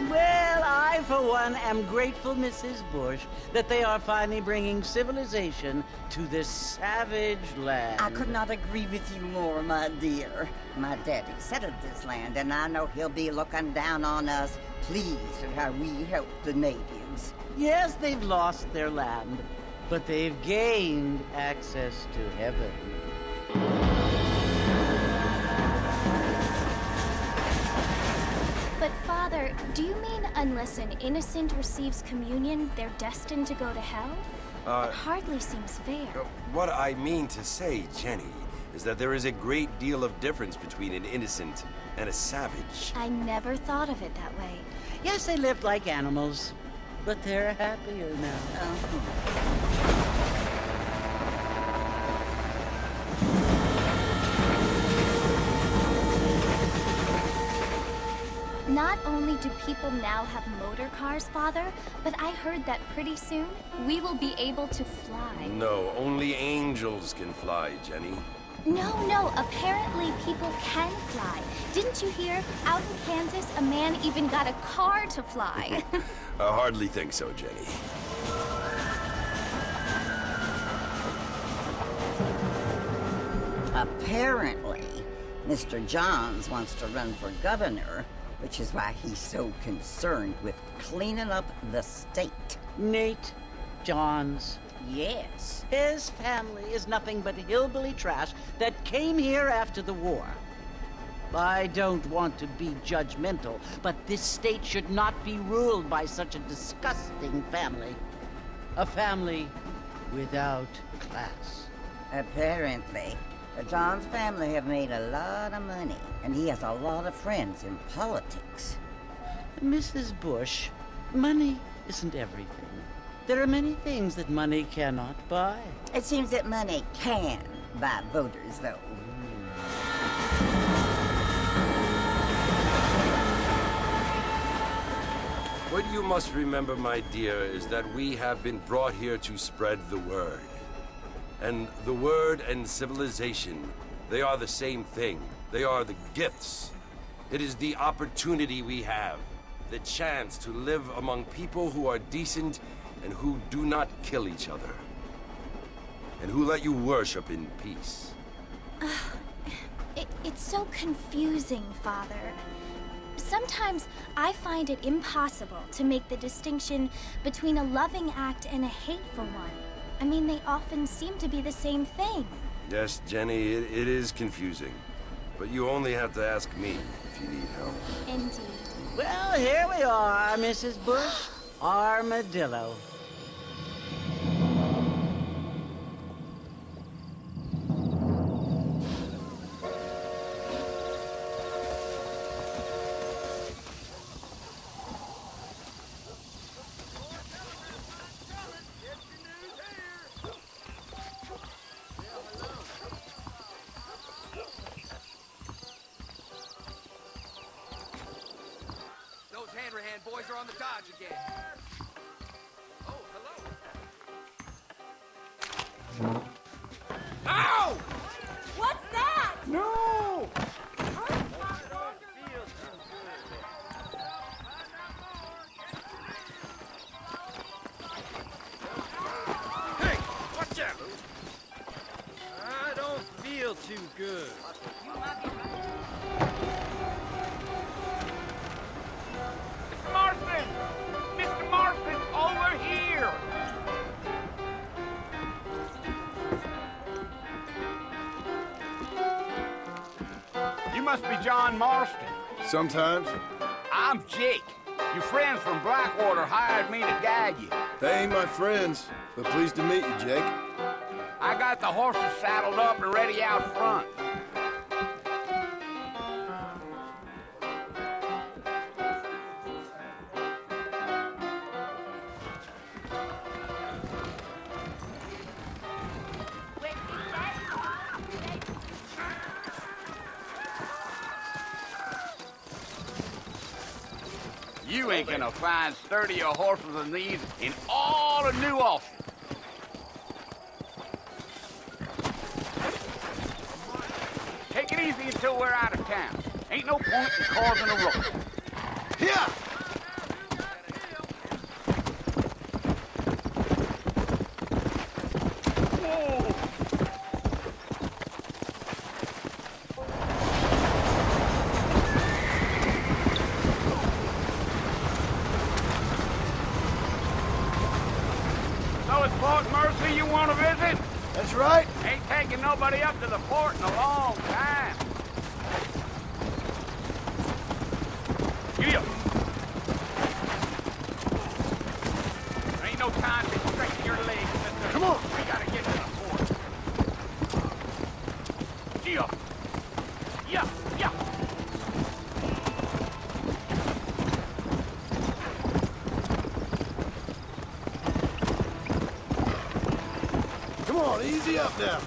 Well, I, for one, am grateful, Mrs. Bush, that they are finally bringing civilization to this savage land. I could not agree with you more, my dear. My daddy settled this land, and I know he'll be looking down on us, pleased at how we help the natives. Yes, they've lost their land, but they've gained access to heaven. But Father, do you mean unless an innocent receives communion, they're destined to go to hell? That hardly seems fair. What I mean to say, Jenny, is that there is a great deal of difference between an innocent and a savage. I never thought of it that way. Yes, they lived like animals, but they're happier now. Not only do people now have motor cars, Father, but I heard that pretty soon we will be able to fly. No, only angels can fly, Jenny. No, apparently people can fly. Didn't you hear? Out in Kansas, a man even got a car to fly. I hardly think so, Jenny. Apparently, Mr. Johns wants to run for governor, which is why he's so concerned with cleaning up the state. Nate Johns. Yes. His family is nothing but hillbilly trash that came here after the war. I don't want to be judgmental, but this state should not be ruled by such a disgusting family. A family without class. Apparently. The Johns family have made a lot of money, and he has a lot of friends in politics. Mrs. Bush, money isn't everything. There are many things that money cannot buy. It seems that money can buy voters, though. What you must remember, my dear, is that we have been brought here to spread the word. And the word and civilization, they are the same thing. They are the gifts. It is the opportunity we have, the chance to live among people who are decent and who do not kill each other, and who let you worship in peace. It's so confusing, Father. Sometimes I find it impossible to make the distinction between a loving act and a hateful one. I mean, they often seem to be the same thing. Yes, Jenny, it is confusing. But you only have to ask me if you need help. Indeed. Well, here we are, Mrs. Bush. Armadillo. Hand boys are on the dodge again. Oh, hello. Ow! What's that? No! Hey, watch out! I don't feel too good. Marston! Mr. Marston, over here! You must be John Marston. Sometimes. I'm Jake. Your friends from Blackwater hired me to guide you. They ain't my friends, but pleased to meet you, Jake. I got the horses saddled up and ready out front. You ain't gonna find sturdier horses than these in all of New Austin. Take it easy until we're out of town. Ain't no point in causing a ruckus. Yeah! Fort Mercy you want to visit? That's right. Ain't taking nobody up to the fort in a long time. Yeah. There ain't no time to stretch your legs, mister. Come on. We gotta get to the fort. Yeah. Yeah, yeah. Come on, easy up now.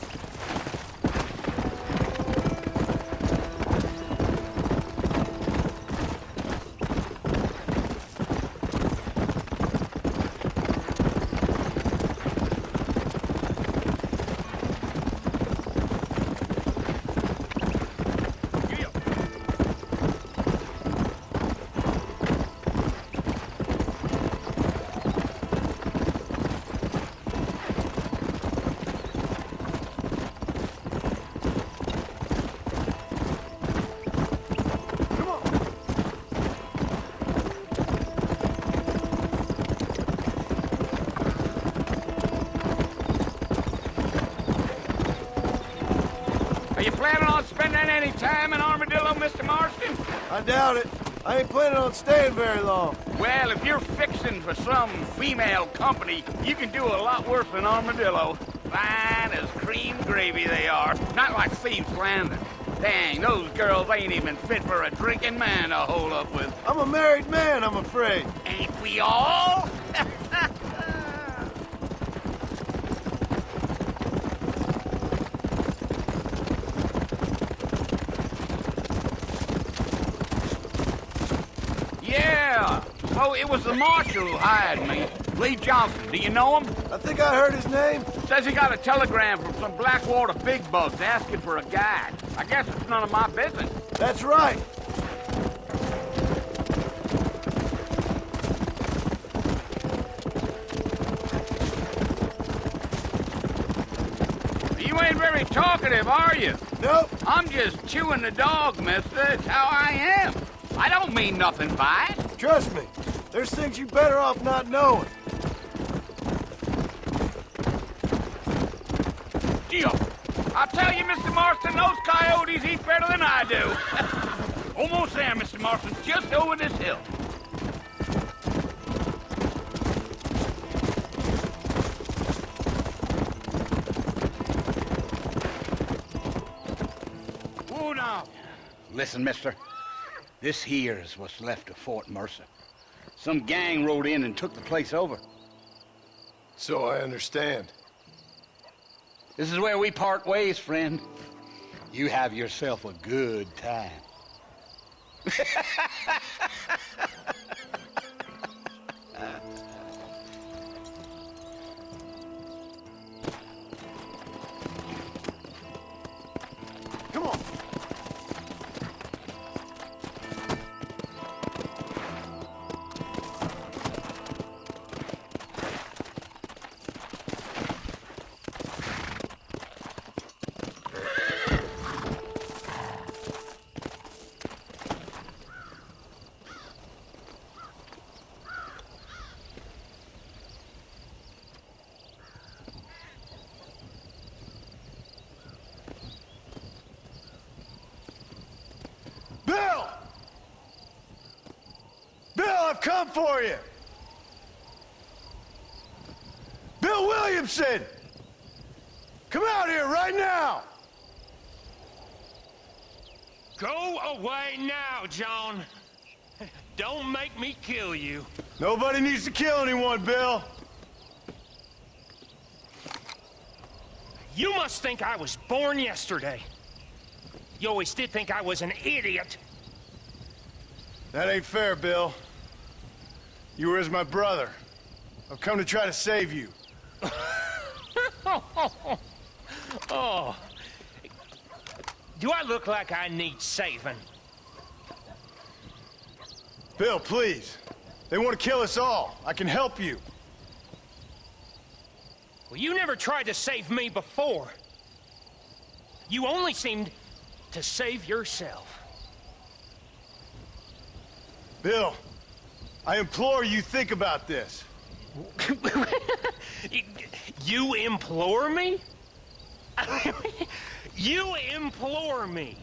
Are you planning on spending any time in Armadillo, Mr. Marston? I doubt it. I ain't planning on staying very long. Well, if you're fixing for some female company, you can do a lot worse than Armadillo. Fine as cream gravy they are. Not like Thieves Landing. Dang, those girls ain't even fit for a drinking man to hole up with. I'm a married man, I'm afraid. Ain't we all? Yeah. Oh, it was the marshal who hired me. Lee Johnson. Do you know him? I think I heard his name. Says he got a telegram from some Blackwater big bugs asking for a guide. I guess it's none of my business. That's right. You ain't very talkative, are you? Nope. I'm just chewing the dog, mister. It's how I am. I don't mean nothing by it. Trust me. There's things you better off not knowing. Gee, I'll tell you, Mr. Marston, those coyotes eat better than I do. Almost there, Mr. Marston. Just over this hill. Whoa, now. Listen, mister. This here is what's left of Fort Mercer. Some gang rode in and took the place over. So I understand. This is where we part ways, friend. You have yourself a good time. Come on. Bill! Bill, I've come for you! Bill Williamson! Come out here right now! Go away now, John. Don't make me kill you. Nobody needs to kill anyone, Bill. You must think I was born yesterday. You always did think I was an idiot. That ain't fair, Bill. You were as my brother. I've come to try to save you. Oh. Do I look like I need saving? Bill, please. They want to kill us all. I can help you. Well, you never tried to save me before. You only seemed to save yourself. Bill, I implore you think about this. You implore me? You implore me?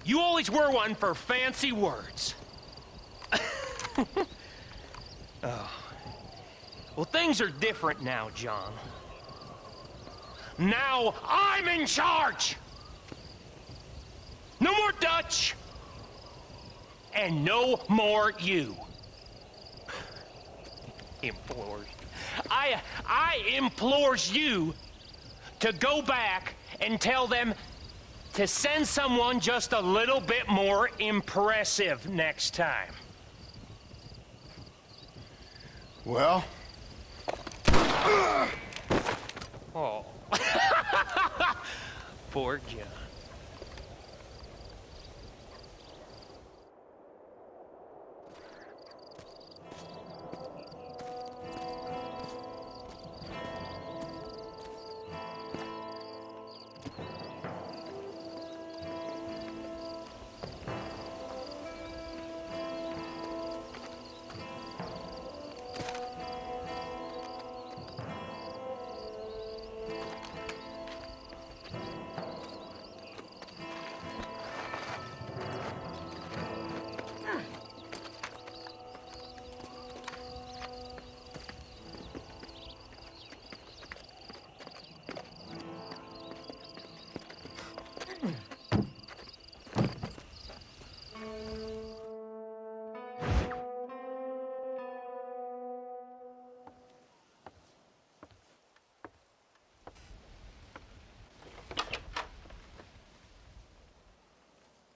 You always were one for fancy words. Oh. Well, things are different now, John. Now I'm in charge! No more Dutch! And no more you. Implores. I implores you to go back and tell them to send someone just a little bit more impressive next time. Well? Oh. Poor John.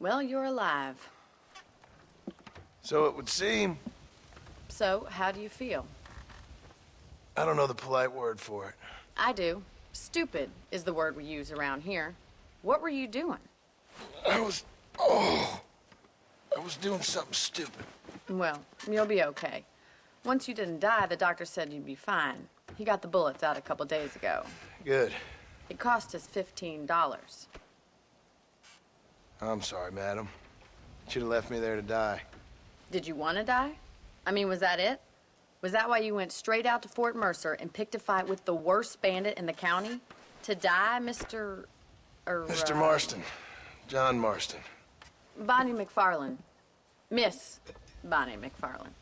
Well, you're alive. So it would seem. So, how do you feel? I don't know the polite word for it. I do. Stupid is the word we use around here. What were you doing? I was doing something stupid. Well, you'll be okay. Once you didn't die, the doctor said you'd be fine. He got the bullets out a couple days ago. Good. It cost us $15. I'm sorry, madam. Should have left me there to die. Did you want to die? I mean, was that it? Was that why you went straight out to Fort Mercer and picked a fight with the worst bandit in the county? To die, Mr. Mr. Marston. John Marston. Bonnie McFarland. Miss Bonnie McFarland.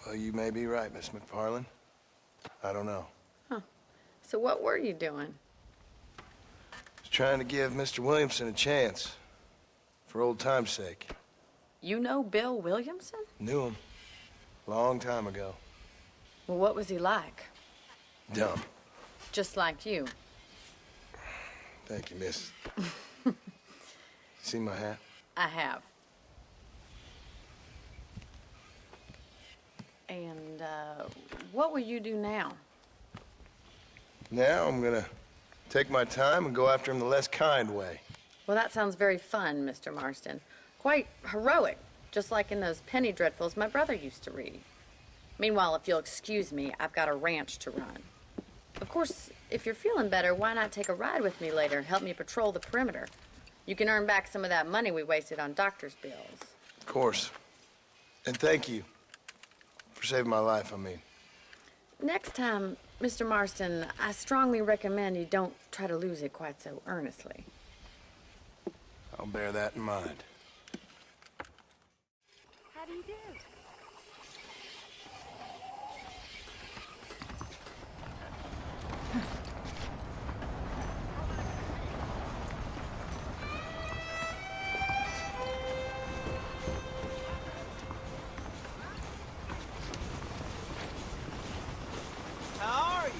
Well, you may be right, Miss McFarland. I don't know. Huh. So what were you doing? Was trying to give Mr. Williamson a chance. For old time's sake. You know Bill Williamson? Knew him. Long time ago. Well, what was he like? Dumb. Just like you. Thank you, miss. See my hat? I have. And, what will you do now? Now I'm gonna take my time and go after him the less kind way. Well, that sounds very fun, Mr. Marston. Quite heroic, just like in those penny dreadfuls my brother used to read. Meanwhile, if you'll excuse me, I've got a ranch to run. Of course, if you're feeling better, why not take a ride with me later? Help me patrol the perimeter. You can earn back some of that money we wasted on doctor's bills. Of course. And thank you for saving my life, I mean. Next time, Mr. Marston, I strongly recommend you don't try to lose it quite so earnestly. I'll bear that in mind. How do you do? How are you?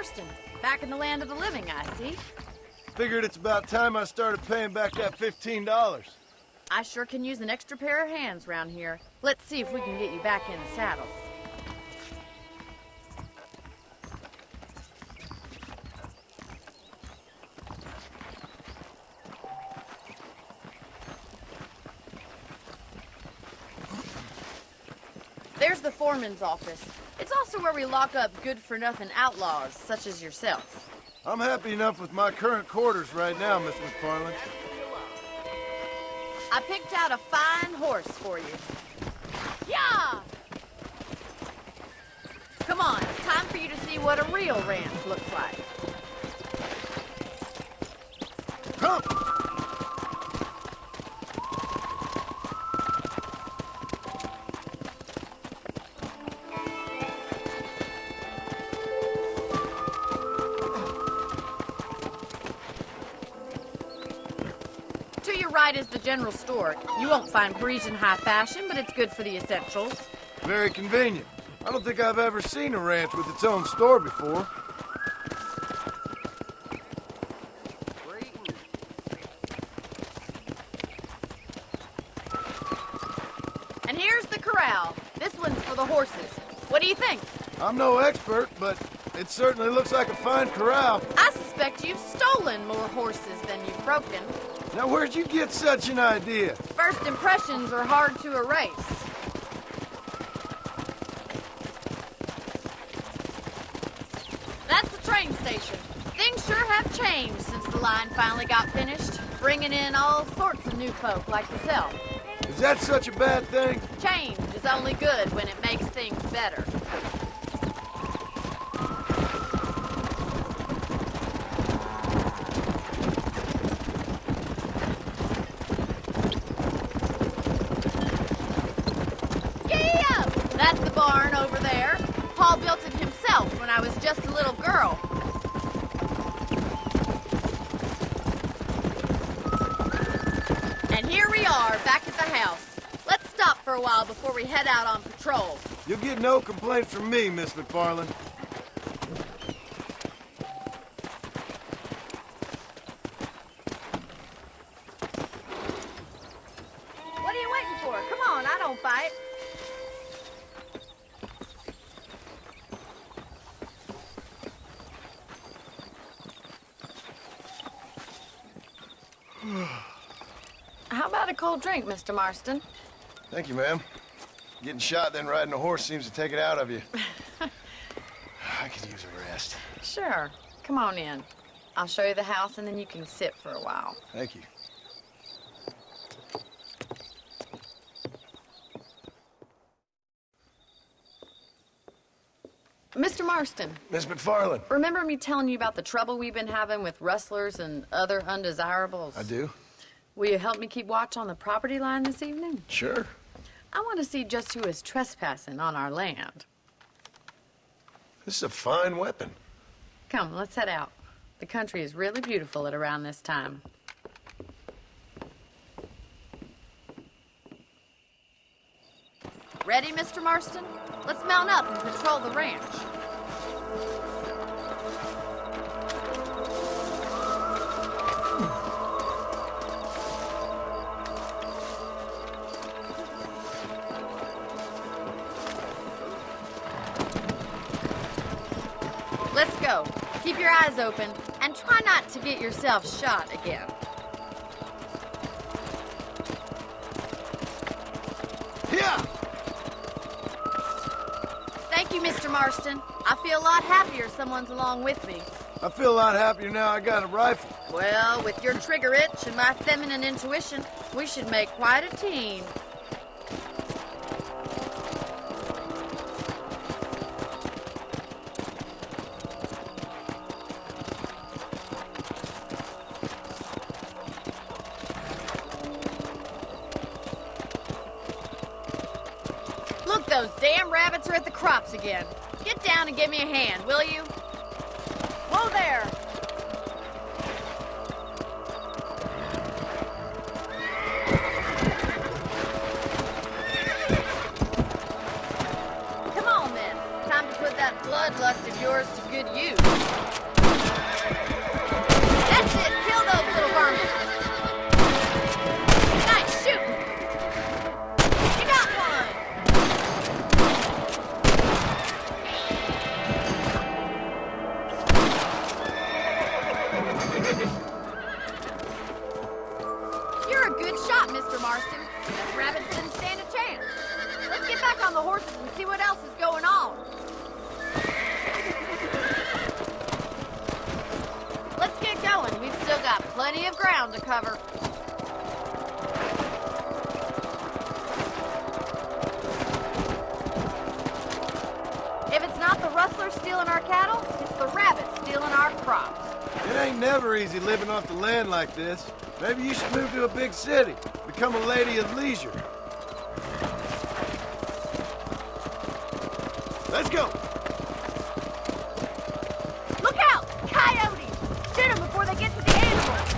Marston. Back in the land of the living, I see. Figured it's about time I started paying back that $15. I sure can use an extra pair of hands round here. Let's see if we can get you back in the saddle. There's the foreman's office. It's also where we lock up good-for-nothing outlaws, such as yourself. I'm happy enough with my current quarters right now, Miss McFarland. I picked out a fine horse for you. Yeah! Come on, it's time for you to see what a real ranch looks like. Come! To your right is the general store. You won't find Parisian high fashion, but it's good for the essentials. Very convenient. I don't think I've ever seen a ranch with its own store before. And here's the corral. This one's for the horses. What do you think? I'm no expert, but it certainly looks like a fine corral. I suspect you've stolen more horses than you've broken. Now, where'd you get such an idea? First impressions are hard to erase. That's the train station. Things sure have changed since the line finally got finished, bringing in all sorts of new folk like yourself. Is that such a bad thing? Change is only good when it makes things better. Yeah! That's the barn over there. Paul built it himself when I was just a little girl. And here we are, back at the house. Let's stop for a while before we head out on patrol. You'll get no complaints from me, Miss McFarland. What are you waiting for? Come on, I don't fight. How about a cold drink, Mr. Marston? Thank you, ma'am. Getting shot, then riding a horse seems to take it out of you. I could use a rest. Sure. Come on in. I'll show you the house, and then you can sit for a while. Thank you. Mr. Marston, Miss McFarland. remember me telling you about the trouble we've been having with rustlers and other undesirables? I do? Will you help me keep watch on the property line this evening? Sure. I want to see just who is trespassing on our land. This is a fine weapon. Come, let's head out. The country is really beautiful at around this time. Ready, Mr. Marston? Let's mount up and patrol the ranch. Let's go. Keep your eyes open and try not to get yourself shot again. Yeah! Thank you, Mr. Marston. I feel a lot happier someone's along with me. I feel a lot happier now I got a rifle. Well, with your trigger itch and my feminine intuition, we should make quite a team. Look, those damn rabbits are at the crops again. Get down and give me a hand, will you? Whoa there! Come on then. Time to put that bloodlust of yours to good use. That's it! Kill those little vermin! Nice shooting! You got one! You're a good shot, Mr. Marston. That rabbit didn't stand a chance. Let's get back on the horses and see what else is going on. Let's get going. We've still got plenty of ground to cover. If it's not the rustlers stealing our cattle, it's the rabbits stealing our crops. It ain't never easy living off the land like this. Maybe you should move to a big city. Become a lady of leisure. Let's go! Look out! Coyotes! Shoot them before they get to the animals!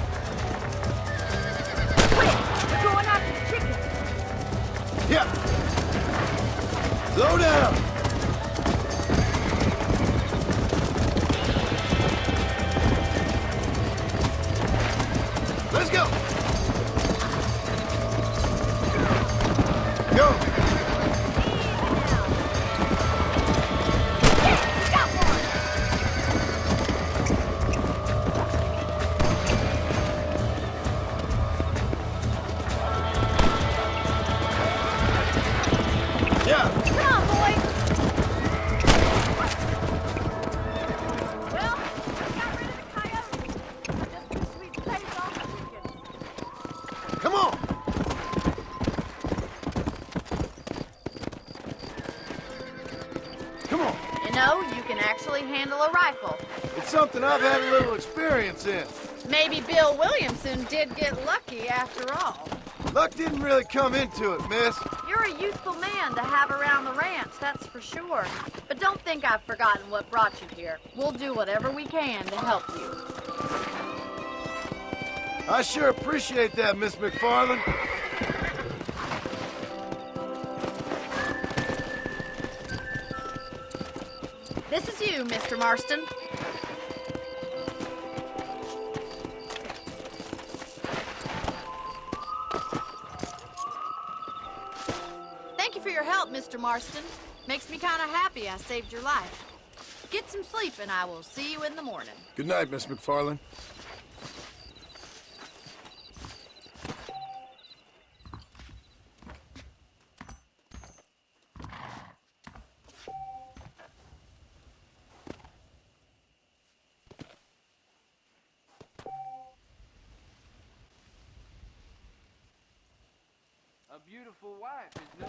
Quick! They're going after the chickens! Yeah! Slow down! Let's go! Go! Come on! Come on! You know, you can actually handle a rifle. It's something I've had a little experience in. Maybe Bill Williamson did get lucky after all. Luck didn't really come into it, miss. You're a useful man to have around the ranch, that's for sure. But don't think I've forgotten what brought you here. We'll do whatever we can to help you. I sure appreciate that, Miss McFarland. This is you, Mr. Marston. Thank you for your help, Mr. Marston. Makes me kind of happy I saved your life. Get some sleep and I will see you in the morning. Good night, Miss McFarland. A beautiful wife is no...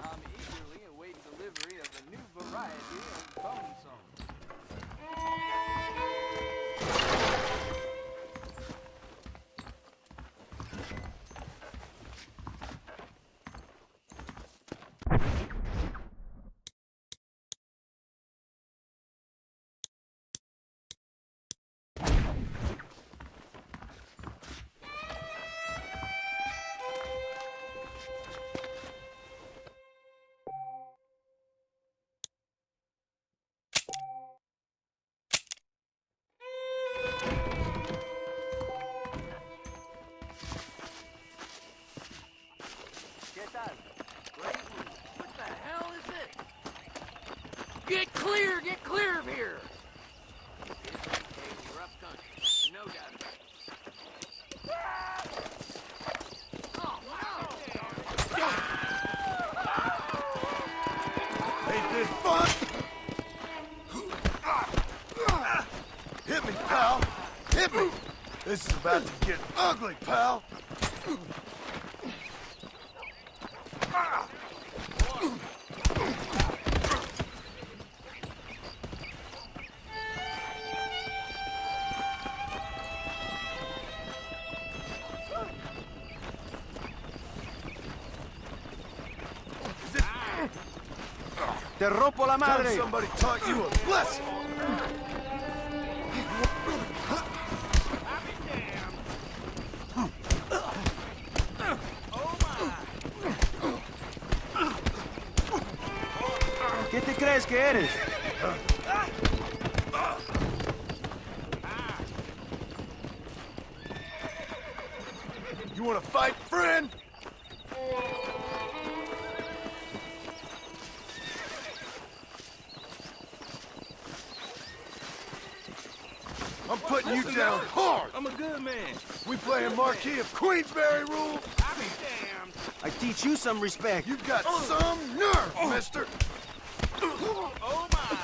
I'm eagerly awaiting delivery of a new variety of bone song. What the hell is it? Get clear of here! This is rough country, no doubt about it. Oh, no! Ain't this fun? Hit me, pal! Hit me! This is about to get ugly, pal! Te rompo la madre! Somebody taught you a lesson! ¿Qué te crees que eres? You wanna fight, friend? I'm putting you down hard! I'm a good man. We playing Marquis of Queensberry rules? I'll be damned. I teach you some respect. You've got some nerve, mister! Oh my!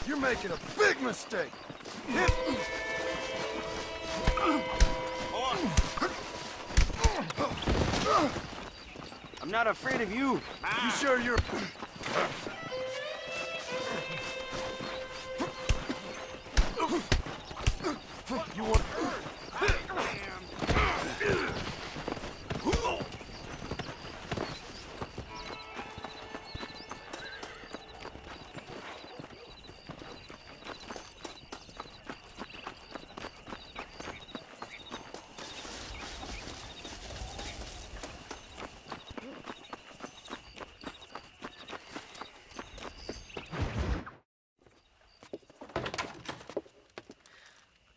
You're making a big mistake! I'm not afraid of you. You sure you're... You want...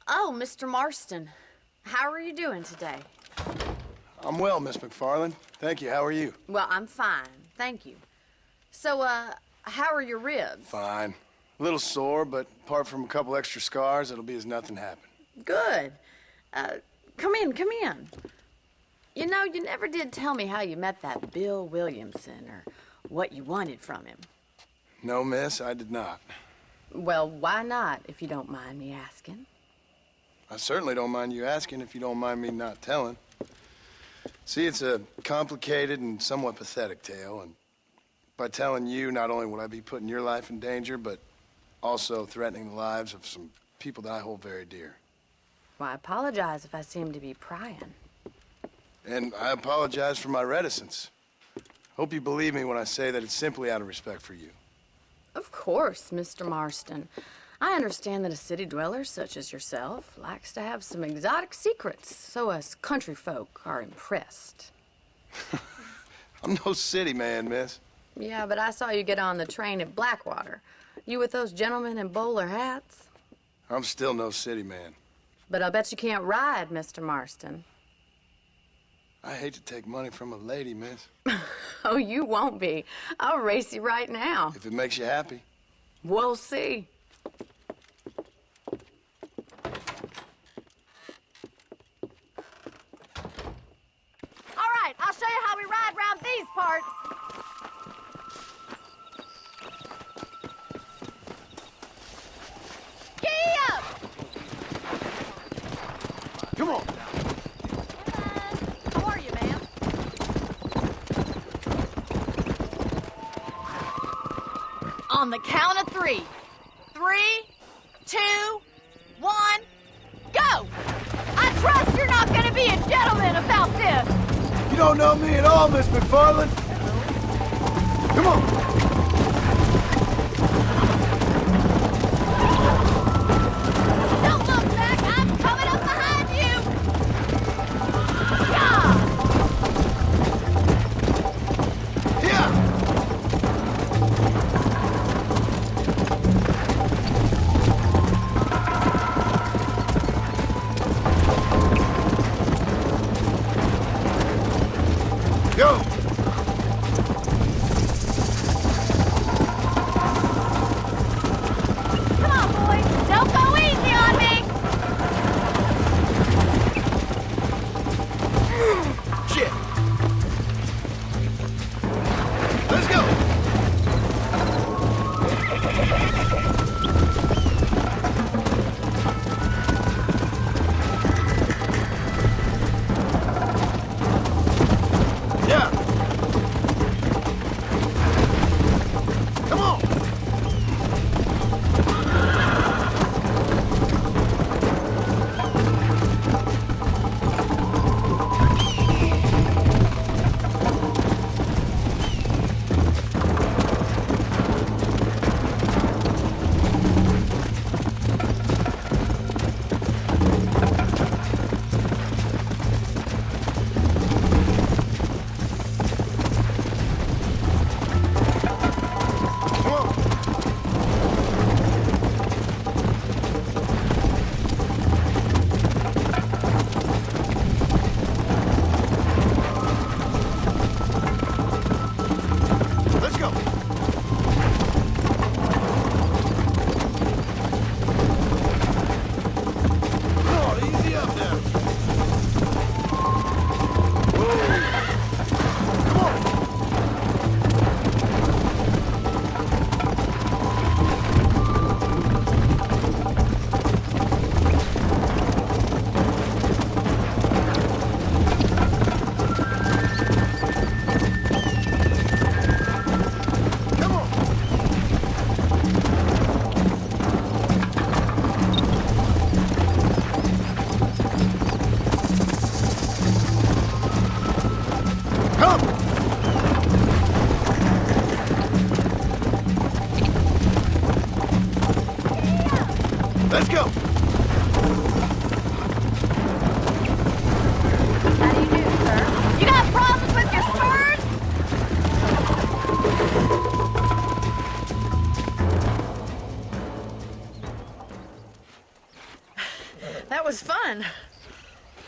Oh, Mr. Marston. How are you doing today? I'm well, Miss McFarland. Thank you. How are you? Well, I'm fine. Thank you. So, how are your ribs? Fine. A little sore, but apart from a couple extra scars, it'll be as nothing happened. Good. Come in, come in. You know, you never did tell me how you met that Bill Williamson or what you wanted from him. No, miss, I did not. Well, why not, if you don't mind me asking? I certainly don't mind you asking if you don't mind me not telling. See, it's a complicated and somewhat pathetic tale, and by telling you, not only would I be putting your life in danger, but also threatening the lives of some people that I hold very dear. Well, I apologize if I seem to be prying. And I apologize for my reticence. Hope you believe me when I say that it's simply out of respect for you. Of course, Mr. Marston. I understand that a city dweller such as yourself likes to have some exotic secrets, so us country folk are impressed. I'm no city man, miss. Yeah, but I saw you get on the train at Blackwater. You with those gentlemen in bowler hats? I'm still no city man. But I'll bet you can't ride, Mr. Marston. I hate to take money from a lady, miss. Oh, you won't be. I'll race you right now. If it makes you happy. We'll see. All right, I'll show you how we ride around these parts. Giddy up! Come on. How are you, ma'am? On the count of 3. 3, 2, 1, go! I trust you're not gonna be a gentleman about this! You don't know me at all, Miss McFarland. Come on. Don't look back! I'm coming up behind you! Yeah! Yeah. Go.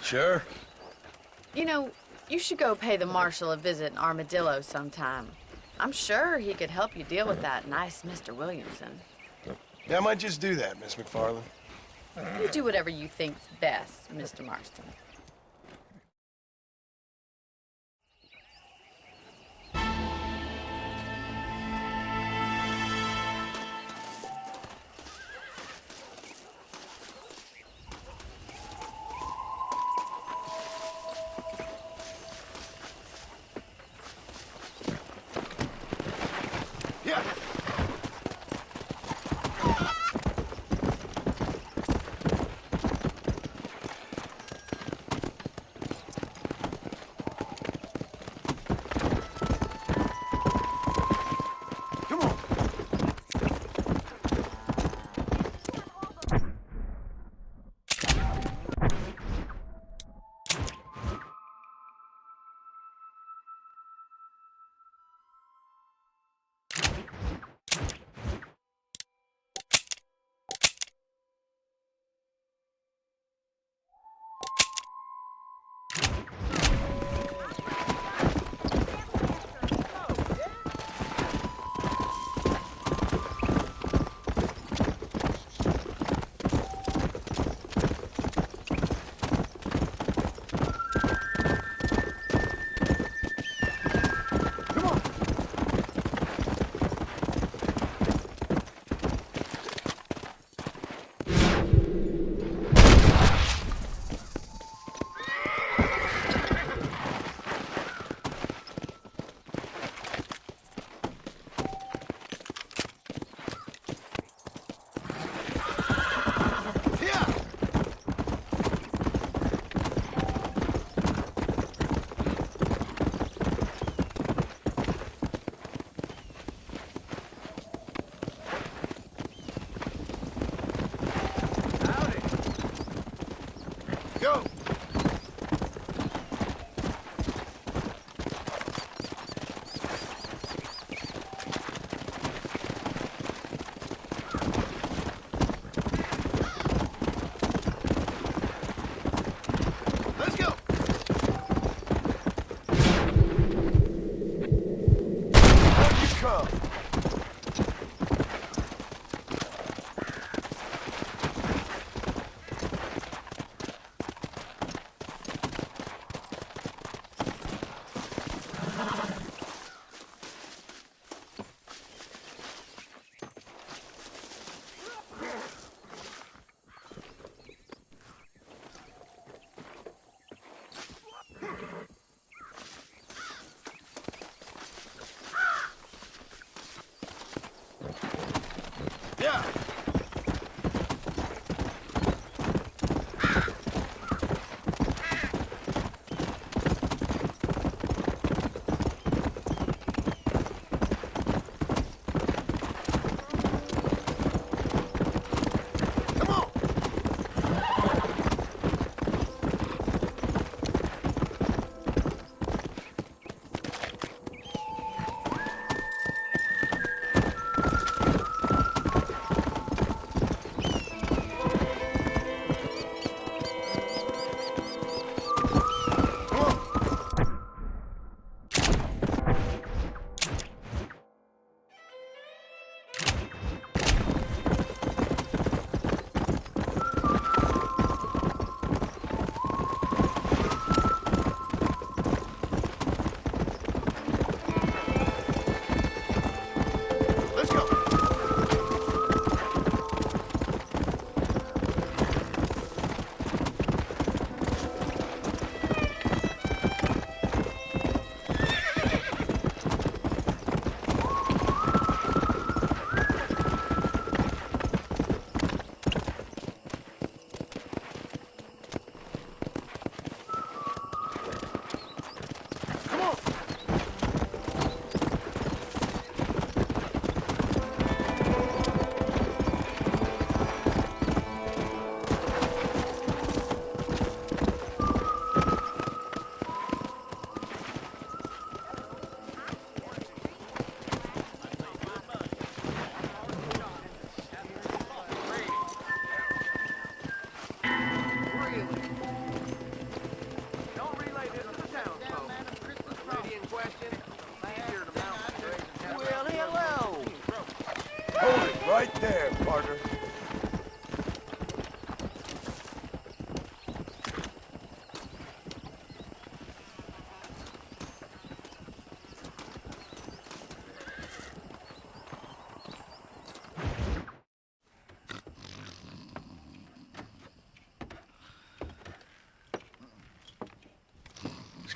Sure. You know, you should go pay the marshal a visit in Armadillo sometime. I'm sure he could help you deal with that nice Mr. Williamson. Yeah, I might just do that, Miss McFarland. You do whatever you think's best, Mr. Marston. Yeah.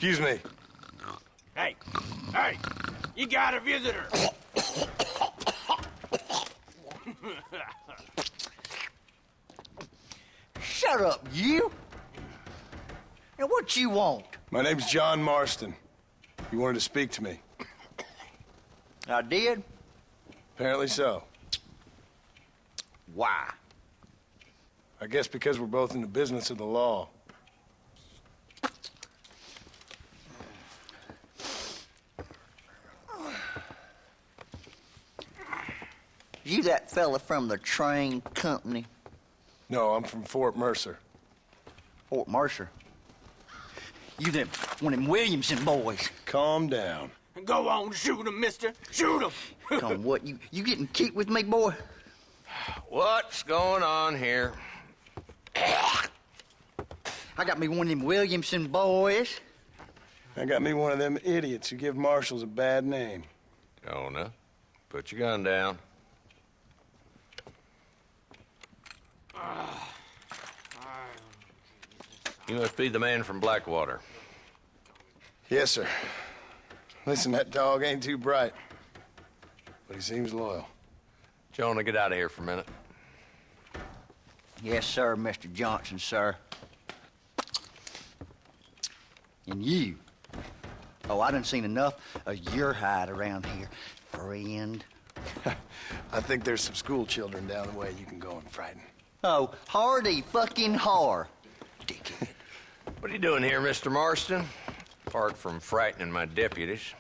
Excuse me. Hey, hey, you got a visitor. Shut up, you! Now, what you want? My name's John Marston. You wanted to speak to me. I did? Apparently so. Why? I guess because we're both in the business of the law. You that fella from the train company? No, I'm from Fort Mercer. Fort Mercer? You them one of them Williamson boys? Calm down. Go on, shoot him, mister. Shoot him. Come on, what, you getting cute with me, boy? What's going on here? I got me one of them Williamson boys. I got me one of them idiots who give marshals a bad name. Jonah, put your gun down. You must be the man from Blackwater. Yes, sir. Listen, that dog ain't too bright, but he seems loyal. Jonah, get out of here for a minute. Yes, sir, Mr. Johnson, sir. And you. Oh, I done seen enough of your hide around here, friend. I think there's some school children down the way you can go and frighten. Oh, hardy fucking har. Dickhead. What are you doing here, Mr. Marston? Apart from frightening my deputies.